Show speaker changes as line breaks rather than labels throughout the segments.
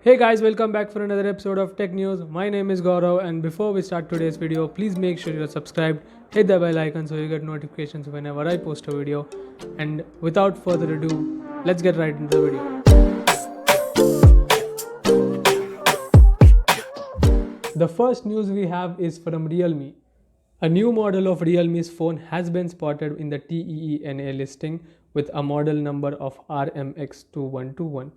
Hey guys, welcome back for another episode of Tech News. My name is Gaurav, and before we start today's video, please make sure you're subscribed, hit the bell icon so you get notifications whenever I post a video. And without further ado, let's get right into the video. The first news we have is from RealMe. A new model of RealMe's phone has been spotted in the TEENA listing with a model number of RMX2121.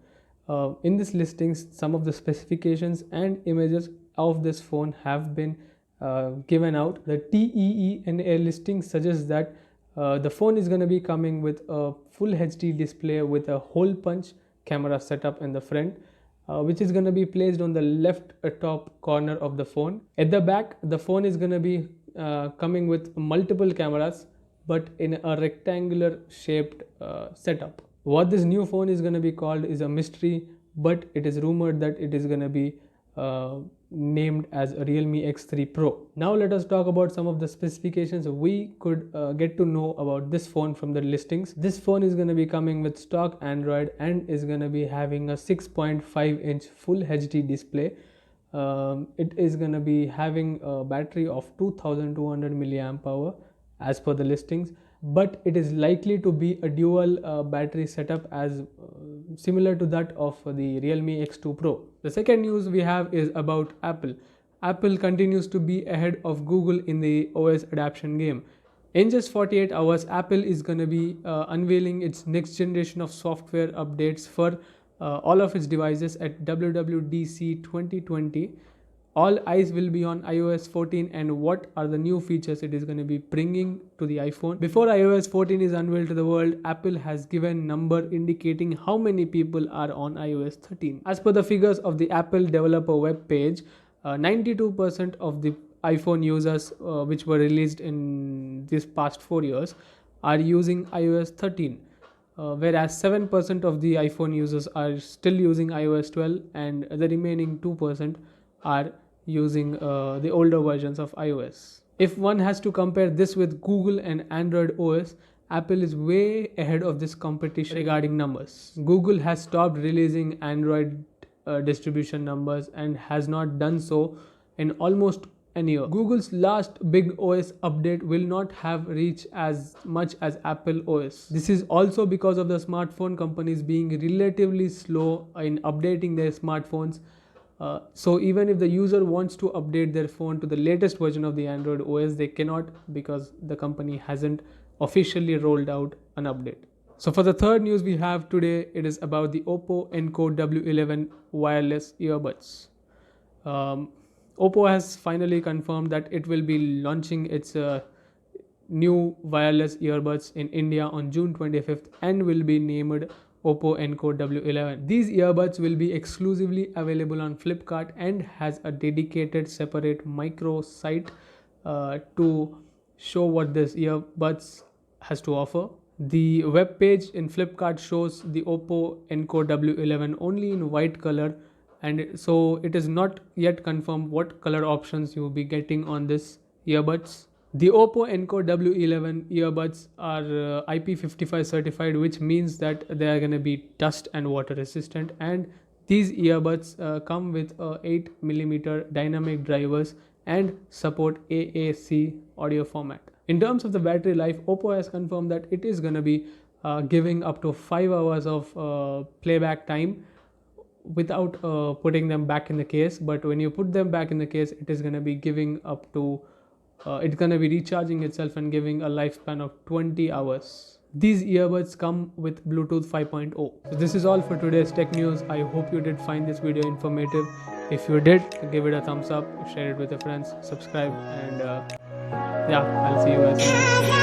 In this listings, some of the specifications and images of this phone have been given out. The TEENA listing suggests that the phone is going to be coming with a full HD display with a hole punch camera setup in the front, which is going to be placed on the left top corner of the phone. At the back, the phone is going to be coming with multiple cameras but in a rectangular shaped setup. What this new phone is going to be called is a mystery, but it is rumored that it is going to be named as RealMe X30 Pro. Now let us talk about some of the specifications we could get to know about this phone from the listings. This phone is going to be coming with stock Android and is going to be having a 6.5-inch full HD display. It is going to be having a battery of 2200 milliamp hour as per the listings, but it is likely to be a dual battery setup as similar to that of the RealMe X2 Pro. The second news we have is about Apple. Apple continues to be ahead of Google in the OS adaptation game. In just 48 hours, Apple is going to be unveiling its next generation of software updates for all of its devices at WWDC 2020. All eyes will be on iOS 14 and what are the new features it is going to be bringing to the iPhone. Before iOS 14 is unveiled to the world, Apple has given number indicating how many people are on iOS 13. As per the figures of the Apple developer web page, 92% of the iPhone users which were released in this past 4 years are using iOS 13. Whereas 7% of the iPhone users are still using iOS 12 and the remaining 2% are using the older versions of iOS. If one has to compare this with Google and Android OS, Apple is way ahead of this competition regarding numbers. Google has stopped releasing Android distribution numbers and has not done so in almost an year. Google's last big OS update will not have reached as much as Apple OS. This is also because of the smartphone companies being relatively slow in updating their smartphones. So even if the user wants to update their phone to the latest version of the Android OS, they cannot because the company hasn't officially rolled out an update. So for the third news we have today, it is about the Oppo Ecno W11 wireless earbuds. Oppo has finally confirmed that it will be launching its new wireless earbuds in India on June 25th and will be named Oppo Ecno W11. These earbuds will be exclusively available on Flipkart and has a dedicated separate micro site to show what this earbuds has to offer. The web page in Flipkart shows the Oppo Ecno W11 only in white color, and so it is not yet confirmed what color options you will be getting on this earbuds. The Oppo Ecno W11 earbuds are IP55 certified, which means that they are going to be dust and water resistant, and these earbuds come with 8mm dynamic drivers and support AAC audio format. In terms of the battery life, Oppo has confirmed that it is going to be giving up to 5 hours of playback time without putting them back in the case, but when you put them back in the case, it is going to be giving up to it's going to be recharging itself and giving a lifespan of 20 hours. These earbuds come with Bluetooth 5.0. So this is all for today's tech news. I hope you did find this video informative. If you did, give it a thumbs up, share it with your friends, subscribe, and yeah, I'll see you guys in the next video.